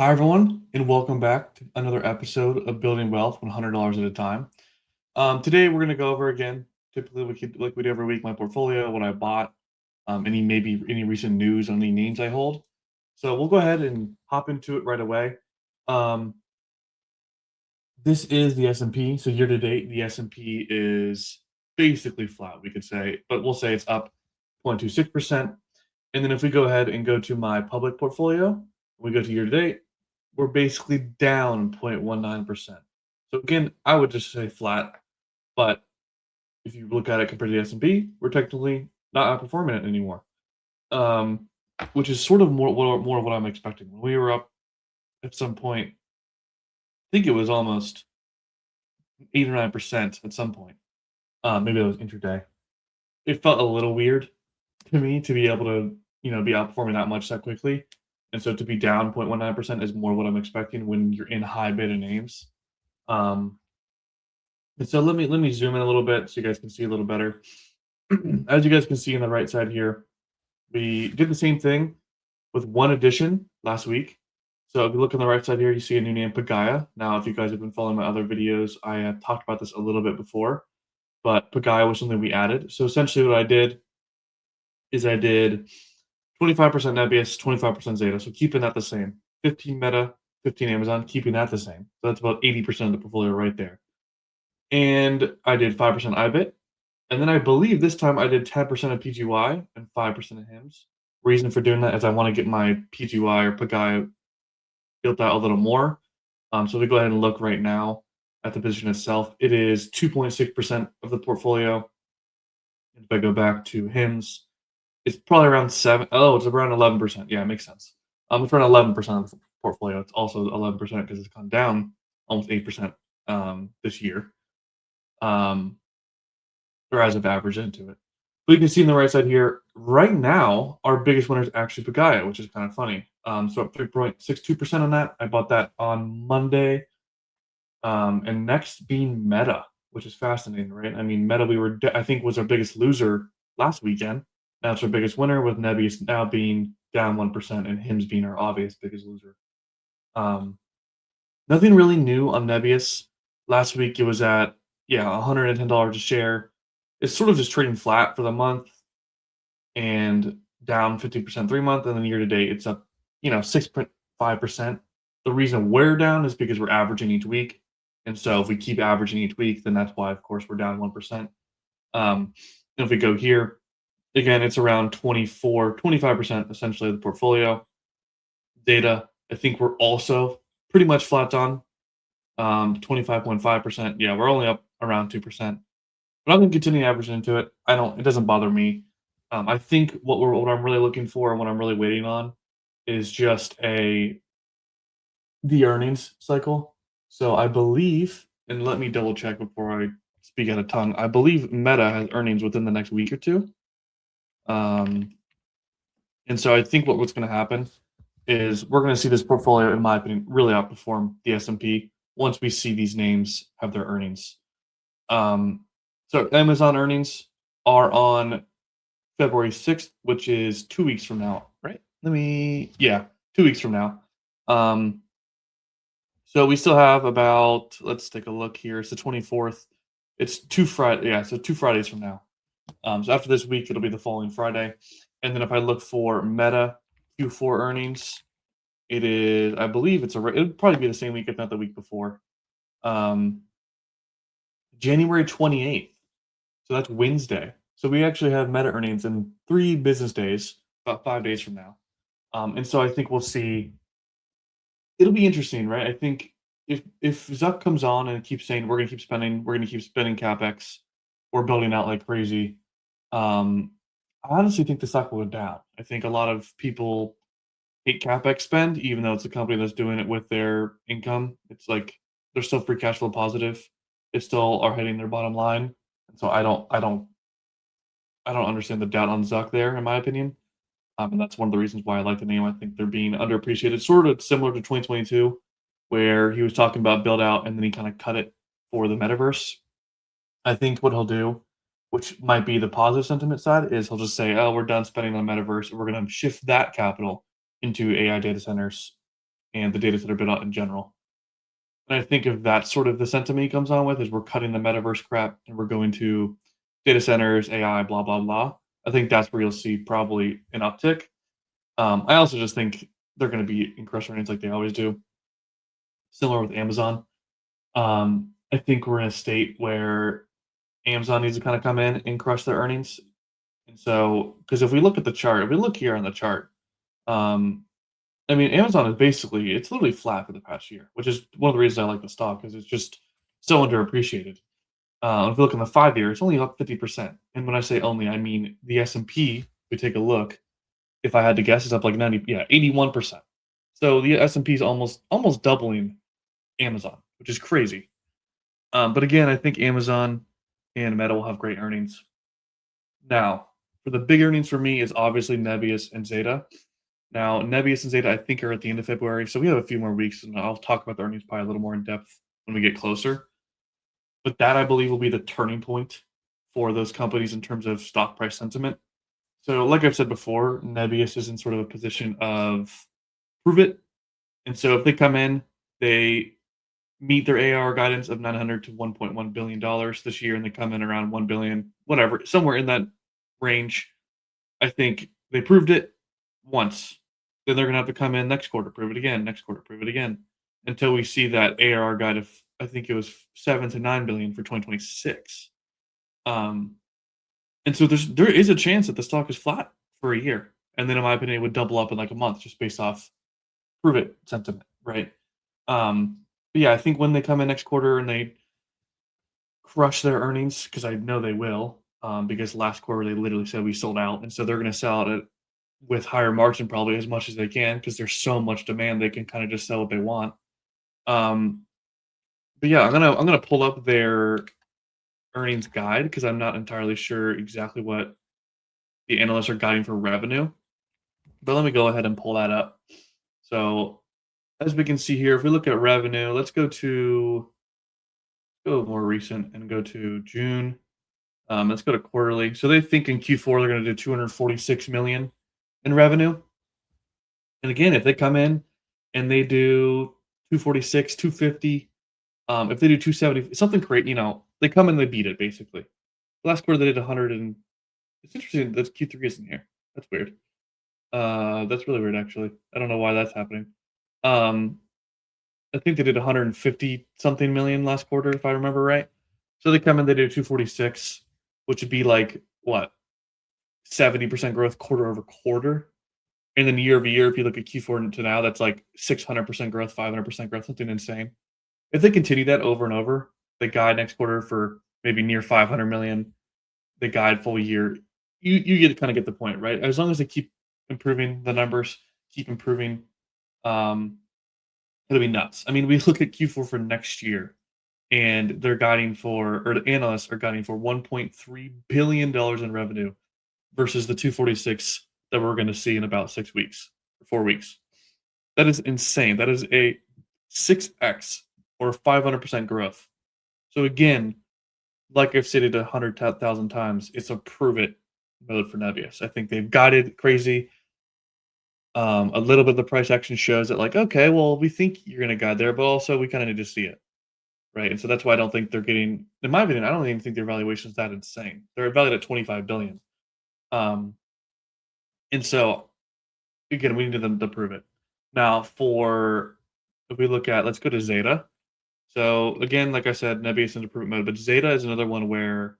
Hi, everyone, and welcome back to another episode of Building Wealth $100 at a time. Today, we're going to go over again, typically like we do every week, my portfolio, what I bought, any recent news on any names I hold. So we'll go ahead and hop into it right away. Um, this is the S&P. So year to date, the S&P is basically flat, we could say, but we'll say it's up 0.26%. And then if we go ahead and go to my public portfolio, we go to year to date, we're basically down 0.19%. So again, I would just say flat, but if you look at it compared to the S&P, we're technically not outperforming it anymore, um, which is sort of more of what I'm expecting. When we were up at some point, I think it was almost 8 or 9% at some point. Maybe that was intraday. It felt a little weird to me to be able to, be outperforming that much that quickly. And so to be down 0.19% is more what I'm expecting when you're in high beta names. Um, and so let me zoom in a little bit so you guys can see a little better. As you guys can see on the right side here, we did the same thing with one addition last week. So if you look on the right side here, you see a new name, Pagaya. Now, if you guys have been following my other videos, I have talked about this a little bit before, but Pagaya was something we added. So essentially what I did is I did 25% Nebius, 25% Zeta. So keeping that the same. 15 Meta, 15 Amazon, keeping that the same. So that's about 80% of the portfolio right there. And I did 5% IBIT. And then I believe this time I did 10% of PGY and 5% of HIMS. Reason for doing that is I want to get my PGY or Pagaya built out a little more. So we go ahead and look right now at the position itself. It is 2.6% of the portfolio. If I go back to HIMS, it's probably around 7. Oh, it's around 11%. Yeah, it makes sense. It's around 11% of the portfolio. It's also 11% because it's gone down almost 8% this year. Or as I've averaged into it. But you can see on the right side here, right now, our biggest winner is actually Pagaya, which is kind of funny. So up 3.62% on that. I bought that on Monday. And next being Meta, which is fascinating, right? I mean, Meta, I think, was our biggest loser last weekend. Now it's our biggest winner, with Nebius now being down 1% and Hims being our obvious biggest loser. Um, Nothing really new on Nebius. Last week it was at, yeah, $110 a share. It's sort of just trading flat for the month and down 50% 3 month, and then year to date it's up, 6.5%. The reason we're down is because we're averaging each week. And so if we keep averaging each week, then that's why, of course, we're down 1%. If we go here, again, it's around 25% essentially of the portfolio. Data, I think we're also pretty much flat on 25.5%. Yeah, we're only up around 2%. But I'm gonna continue averaging into it. It doesn't bother me. I think what I'm really looking for and what I'm really waiting on is just the earnings cycle. So I believe, and let me double check before I speak out of tongue. I believe Meta has earnings within the next week or two. Um, and so I think what's going to happen is we're going to see this portfolio, in my opinion, really outperform the S&P once we see these names have their earnings. So Amazon earnings are on February 6th, which is 2 weeks from now, right? 2 weeks from now. So we still have about, let's take a look here. It's the 24th. It's so 2 Fridays from now. So after this week, it'll be the following Friday. And then if I look for Meta Q4 earnings, I believe it'd probably be the same week, if not the week before. January 28th. So that's Wednesday. So we actually have Meta earnings in 3 business days, about 5 days from now. And so I think we'll see. It'll be interesting, right? I think if Zuck comes on and keeps saying we're gonna keep spending capex, we're building out like crazy. I honestly think the stock will go down. I think a lot of people hate capex spend, even though it's a company that's doing it with their income. It's like they're still free cash flow positive. They still are hitting their bottom line. And so I don't understand the doubt on Zuck there, in my opinion. And that's one of the reasons why I like the name. I think they're being underappreciated, sort of similar to 2022, where he was talking about build out and then he kind of cut it for the metaverse. I think what he'll do, which might be the positive sentiment side, is he'll just say, "Oh, we're done spending on metaverse. We're going to shift that capital into AI data centers." and the data center build out in general. And I think if that's sort of the sentiment he comes on with is we're cutting the metaverse crap and we're going to data centers, AI, blah, blah, blah. I think that's where you'll see probably an uptick. I also just think they're going to be in crush earnings like they always do, similar with Amazon. I think we're in a state where Amazon needs to kind of come in and crush their earnings. And so, because if we look at the chart, if we look here on the chart, um, I mean, Amazon is basically it's literally flat for the past year, which is one of the reasons I like the stock because it's just so underappreciated. If you look in the 5 year, it's only up 50%. And when I say only, I mean the S&P. If we take a look, if I had to guess, it's up like 90, yeah, 81%. So the S&P is almost doubling Amazon, which is crazy. But again, I think Amazon and Meta will have great earnings. Now, for the big earnings for me is obviously Nebius and Zeta. Now, Nebius and Zeta, I think, are at the end of February, so we have a few more weeks, and I'll talk about the earnings probably a little more in depth when we get closer. But that, I believe, will be the turning point for those companies in terms of stock price sentiment. So, like I've said before, Nebius is in sort of a position of prove it. And so, if they come in, they meet their ARR guidance of 900 to 1.1 billion dollars this year, and they come in around 1 billion, whatever, somewhere in that range. I think they proved it once. Then they're gonna have to come in next quarter, prove it again, next quarter, prove it again, until we see that ARR guide of I think it was 7 to 9 billion for 2026. Um, and so there is a chance that the stock is flat for a year, and then in my opinion, it would double up in like a month just based off prove it sentiment, right? But yeah, I think when they come in next quarter and they crush their earnings, because I know they will, because last quarter they literally said we sold out, and so they're going to sell out at with higher margin probably as much as they can because there's so much demand they can kind of just sell what they want. Um, but yeah, I'm gonna pull up their earnings guide because I'm not entirely sure exactly what the analysts are guiding for revenue. But let me go ahead and pull that up. So as we can see here, if we look at revenue, let's go more recent and go to June. Let's go to quarterly. So they think in Q4 they're going to do 246 million in revenue. And again, if they come in and they do 246, 250, if they do 270, something great, they come in, they beat it basically. Last quarter they did 100 and it's interesting that Q3 isn't here. That's weird. That's really weird actually. I don't know why that's happening. Um, I think they did 150 something million last quarter if I remember right. So they come in, they do 246, which would be like what 70% growth quarter over quarter. And then year over year, if you look at Q4 to now, that's like 600% growth, 500% growth, something insane. If they continue that over and over, they guide next quarter for maybe near 500 million. They guide full year. You get to kind of get the point, right? As long as they keep improving the numbers, keep improving, um, it'll be nuts. I mean, we look at Q4 for next year, and they're guiding for, or the analysts are guiding for $1.3 billion in revenue versus the 246 that we're going to see in about 6 weeks, 4 weeks. That is insane. That is a 6x or 500% growth. So again, like I've stated 100,000 times, it's a prove it mode for Nebius. I think they've guided crazy. A little bit of the price action shows that, like, okay, well, we think you're going to guide there, but also we kind of need to see it, right? And so that's why I don't think they're getting, in my opinion, I don't even think their valuation is that insane. They're valued at 25 billion. Um, and so again, we need them to prove it. Now, for if we look at, let's go to Zeta. So again, like I said, Nebius in improvement mode, but Zeta is another one where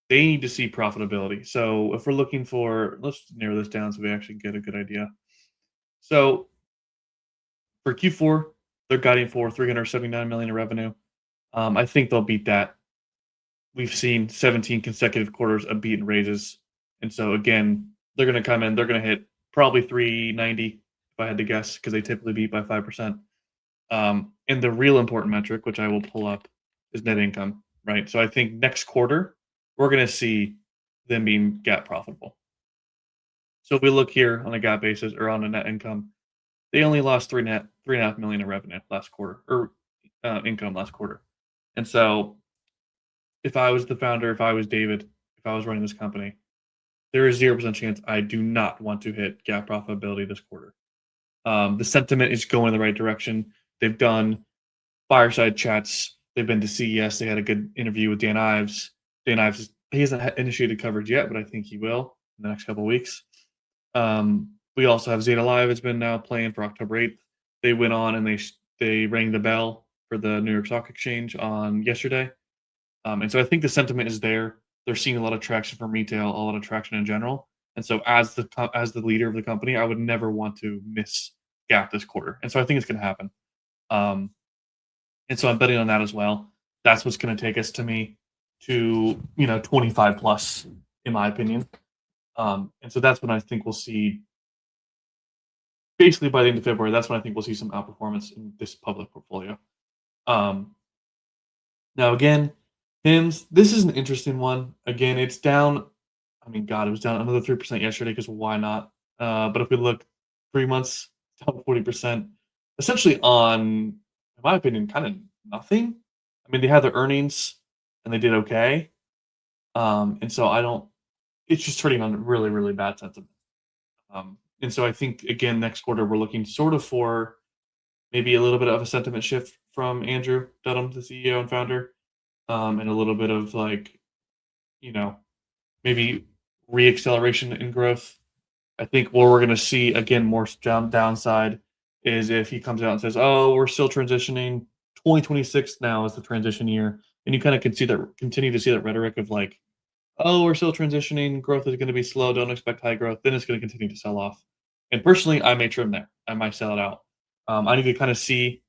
they need to see profitability. So if we're looking for, let's narrow this down so we actually get a good idea. So for Q4, they're guiding for 379 million in revenue. I think they'll beat that. We've seen 17 consecutive quarters of beat and raises, and so again, they're going to come in. They're going to hit probably 390 if I had to guess because they typically beat by 5%. And the real important metric, which I will pull up, is net income, right? So I think next quarter, we're going to see them being GAAP profitable. So if we look here on a GAAP basis or on a net income, they only lost 3.5 million in revenue last quarter or income last quarter. And so if I was the founder, if I was David, if I was running this company, there is 0% chance I do not want to hit GAAP profitability this quarter. The sentiment is going in the right direction. They've done fireside chats. They've been to CES. They had a good interview with Dan Ives. Dan Ives he hasn't initiated coverage yet, but I think he will in the next couple of weeks. We also have Zeta Live has been now playing for October 8th. They went on and they rang the bell for the New York Stock Exchange on yesterday. And so I think the sentiment is there. They're seeing a lot of traction from retail, a lot of traction in general. And so as the leader of the company, I would never want to miss Gap this quarter. And so I think it's going to happen. Um, and so I'm betting on that as well. That's what's going to take us to me to 25 plus, in my opinion. And so that's when I think we'll see basically by the end of February. That's when I think we'll see some outperformance in this public portfolio. Um, Now again, Hims, this is an interesting one. Again, it's down. I mean, God, it was down another 3% yesterday because why not? But if we look 3 months, down 40%, essentially on, in my opinion, kind of nothing. I mean, they had their earnings and they did okay. And so I don't, it's just trading on really, really bad sentiment. And so I think, again, next quarter, we're looking sort of for maybe a little bit of a sentiment shift from Andrew Dudum, the CEO and founder, and a little bit of like, you know, maybe re-acceleration in growth. I think where we're going to see again more downside is if he comes out and says, "Oh, we're still transitioning. 2026 now is the transition year," and you kind of can see that continue to see that rhetoric of like, "Oh, we're still transitioning. Growth is going to be slow. Don't expect high growth." Then it's going to continue to sell off. And personally, I may trim there. I might sell it out. I need to kind of see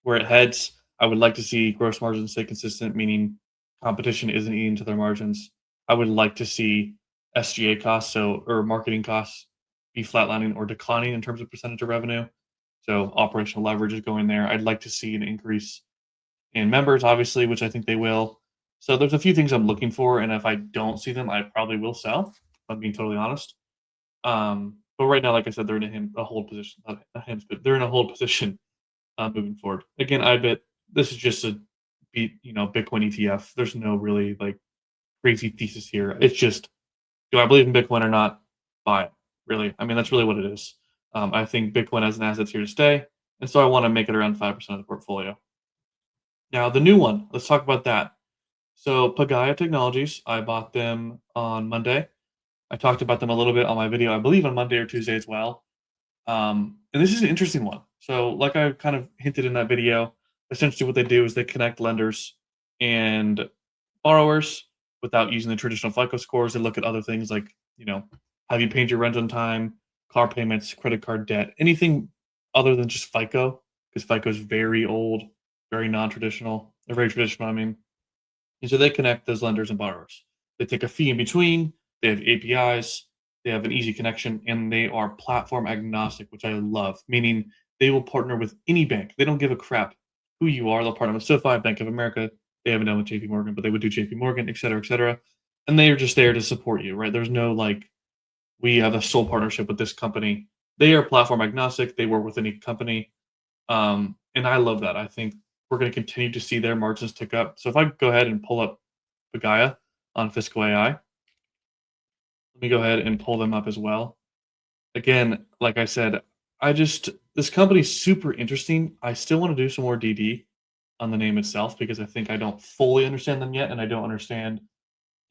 where it heads. I would like to see gross margins stay consistent, meaning competition isn't eating into their margins. I would like to see SGA costs, or marketing costs, be flatlining or declining in terms of percentage of revenue. So operational leverage is going there. I'd like to see an increase in members, obviously, which I think they will. So there's a few things I'm looking for, and if I don't see them, I probably will sell. If I'm being totally honest. But right now, like I said, they're in a hold position. Not a hinge, but they're in a hold position moving forward. Again, I bet this is just a Bitcoin ETF. There's no really like crazy thesis here. It's just, do I believe in Bitcoin or not? Buy it. Really, I mean that's really what it is. I think Bitcoin as an asset's here to stay, and so I want to make it around 5% of the portfolio. Now the new one. Let's talk about that. So Pagaya Technologies, I bought them on Monday. I talked about them a little bit on my video, I believe on Monday or Tuesday as well. And this is an interesting one. So, like I kind of hinted in that video, essentially what they do is they connect lenders and borrowers without using the traditional FICO scores. They look at other things like, have you paid your rent on time, car payments, credit card debt, anything other than just FICO, because FICO is very old, very non-traditional, or very traditional, I mean. And so they connect those lenders and borrowers. They take a fee in between. They have APIs. They have an easy connection, and they are platform agnostic, which I love. Meaning they will partner with any bank. They don't give a crap who you are. They'll partner with SoFi, Bank of America. They haven't done with JP Morgan, but they would do JP Morgan, et cetera, et cetera. And they are just there to support you, right? There's no like, we have a sole partnership with this company. They are platform agnostic. They work with any company. And I love that. I think we're going to continue to see their margins tick up. So if I go ahead and pull up Pagaya on Fiscal AI, let me go ahead and pull them up as well. Again, like I said, this company's super interesting. I still want to do some more DD on the name itself because I think I don't fully understand them yet, and I don't understand,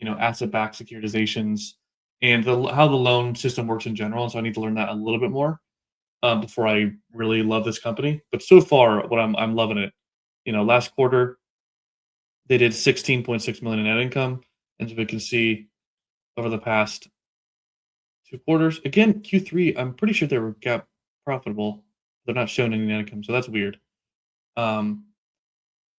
asset-backed securitizations and how the loan system works in general. And so I need to learn that a little bit more before I really love this company. But so far, what I'm loving it. Last quarter they did 16.6 million in net income, and as we can see over the past 2 quarters, again Q3, I'm pretty sure they were gap profitable. They're not showing any net income, so that's weird. Um,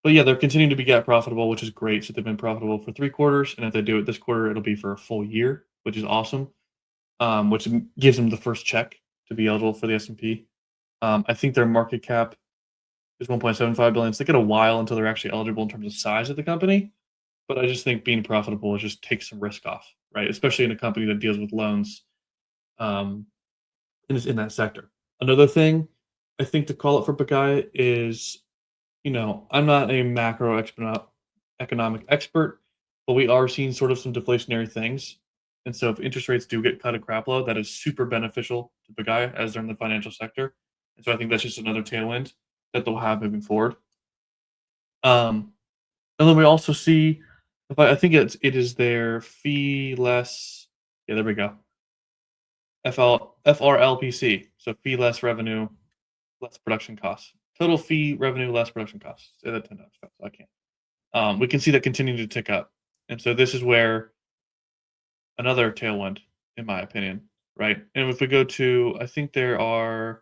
but yeah, they're continuing to be gap profitable, which is great. So they've been profitable for 3 quarters, and if they do it this quarter, it'll be for a full year, which is awesome. Which gives them the first check to be eligible for the S&P. I think their market cap is 1.75 billion. So they get a while until they're actually eligible in terms of size of the company. But I just think being profitable is just takes some risk off, right? Especially in a company that deals with loans, um, in that sector. Another thing I think to call it for Pagaya is, I'm not a economic expert, but we are seeing sort of some deflationary things And so if interest rates do get cut a crap load, that is super beneficial to Pagaya as they're in the financial sector. And so I think that's just another tailwind that they'll have moving forward. Um, and then we also see, if I think it is their fee less. Yeah, there we go. FRLPC. So fee less revenue, less production costs. Total fee revenue, less production costs. Say that 10 times fast. I can't. We can see that continuing to tick up. And so this is where another tailwind, in my opinion, right? And if we go to, I think there are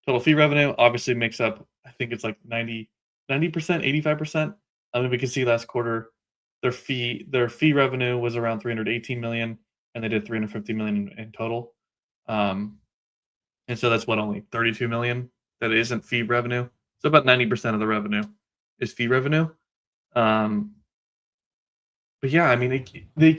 total fee revenue obviously makes up, I think it's like 90%, 85%. I mean, we can see last quarter their fee revenue was around 318 million, and they did 350 million in total. Um, and so that's what, only 32 million that isn't fee revenue. So about 90% of the revenue is fee revenue. Um, but yeah, I mean, they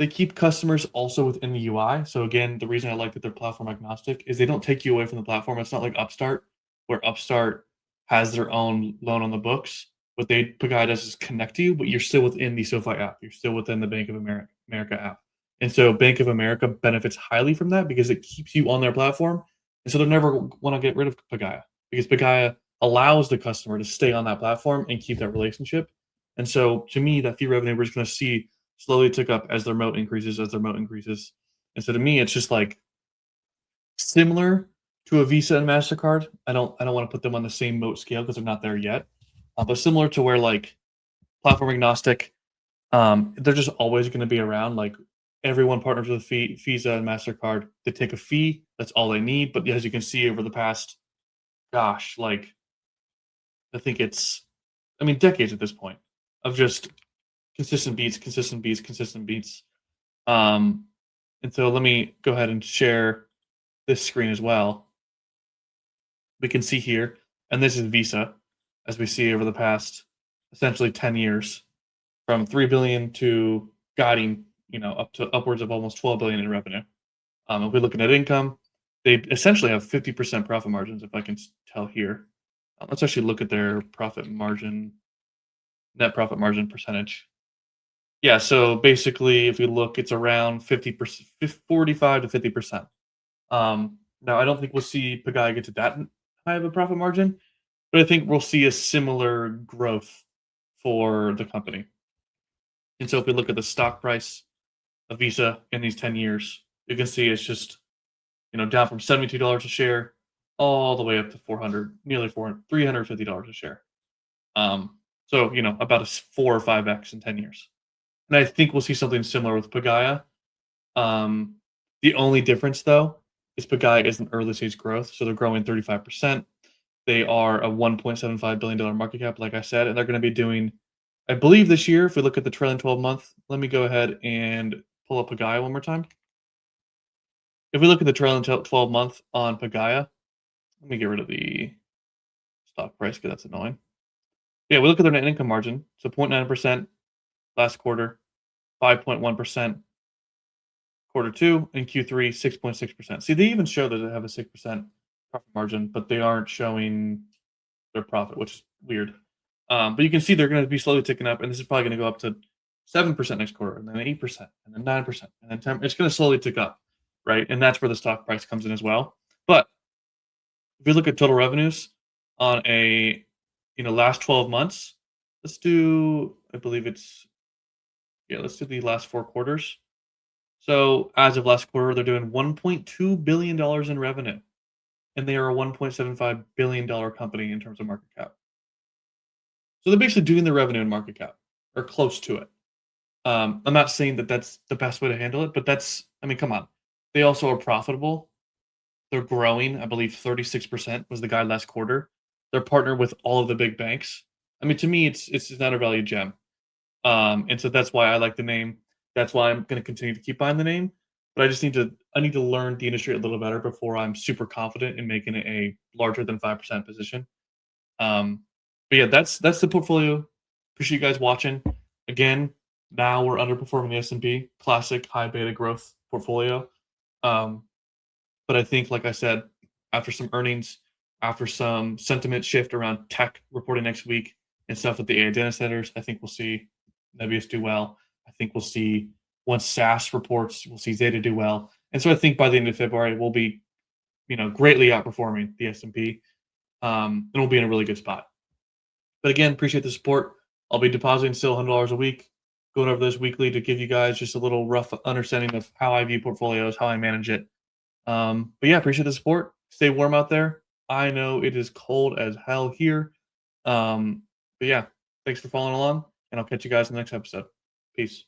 keep customers also within the UI. So again, the reason I like that they're platform agnostic is they don't take you away from the platform. It's not like Upstart, where Upstart has their own loan on the books. What they Pagaya does is connect you, but you're still within the SoFi app. You're still within the Bank of America app. And so Bank of America benefits highly from that because it keeps you on their platform. And so they'll never want to get rid of Pagaya because Pagaya allows the customer to stay on that platform and keep that relationship. And so to me, that fee revenue we're just going to see slowly tick up as their moat increases, as their moat increases. And so to me, it's just like similar to a Visa and Mastercard. I don't want to put them on the same moat scale because they're not there yet. But similar to where like platform agnostic, they're just always going to be around. Like everyone partners with Visa and Mastercard. They take a fee. That's all they need. But as you can see over the past, gosh, like I think it's, I mean, decades at this point of just consistent beats, consistent beats, consistent beats. Um, and so let me go ahead and share this screen as well. We can see here, and this is Visa, as we see over the past essentially 10 years, from 3 billion to guiding, up to upwards of almost 12 billion in revenue. If we look at net income, they essentially have 50% profit margins, if I can tell here. Let's actually look at their profit margin, net profit margin percentage. Yeah, so basically, if we look, it's around 50%, 45 to 50%. Now, I don't think we'll see Pagaya get to that high of a profit margin, but I think we'll see a similar growth for the company. And so if we look at the stock price of Visa in these 10 years, you can see it's just, down from $72 a share all the way up to 400, nearly 400, $350 a share. So, about a 4 or 5x in 10 years. And I think we'll see something similar with Pagaya. Um, the only difference, though, is Pagaya is an early stage growth, so they're growing 35%. They are a $1.75 billion market cap, like I said, and they're going to be doing, I believe this year, if we look at the trailing 12 month, let me go ahead and pull up Pagaya one more time. If we look at the trailing 12 month on Pagaya, let me get rid of the stock price because that's annoying. Yeah, we look at their net income margin, so 0.9% last quarter, 5.1% quarter two, and Q3, 6.6%. See, they even show that they have a 6% profit margin, but they aren't showing their profit, which is weird. But you can see they're going to be slowly ticking up, and this is probably going to go up to 7% next quarter, and then 8%, and then 9%, and then 10%. It's going to slowly tick up, right? And that's where the stock price comes in as well. But if we look at total revenues on a last 12 months, let's do, I believe it's, yeah, let's do the last 4 quarters. So as of last quarter, they're doing $1.2 billion in revenue, and they are a $1.75 billion company in terms of market cap. So they're basically doing the revenue and market cap, or close to it. I'm not saying that that's the best way to handle it, but I mean, come on. They also are profitable. They're growing. I believe 36% was the guide last quarter. They're partnered with all of the big banks. I mean, to me, it's not a value gem. And so that's why I like the name. That's why I'm going to continue to keep buying the name. But I need to learn the industry a little better before I'm super confident in making it a larger than 5% position. Um, but yeah, that's the portfolio. Appreciate you guys watching. Again, now we're underperforming the S&P, classic high beta growth portfolio. Um, but I think, like I said, after some earnings, after some sentiment shift around tech reporting next week and stuff with the AI data centers, I think we'll see Nebius do well. I think we'll see Once SaaS reports, we'll see Zeta do well. And so I think by the end of February, we'll be, greatly outperforming the S&P, and we'll be in a really good spot. But again, appreciate the support. I'll be depositing still $100 a week, going over this weekly to give you guys just a little rough understanding of how I view portfolios, how I manage it. But yeah, appreciate the support. Stay warm out there. I know it is cold as hell here. But yeah, thanks for following along, and I'll catch you guys in the next episode. Peace.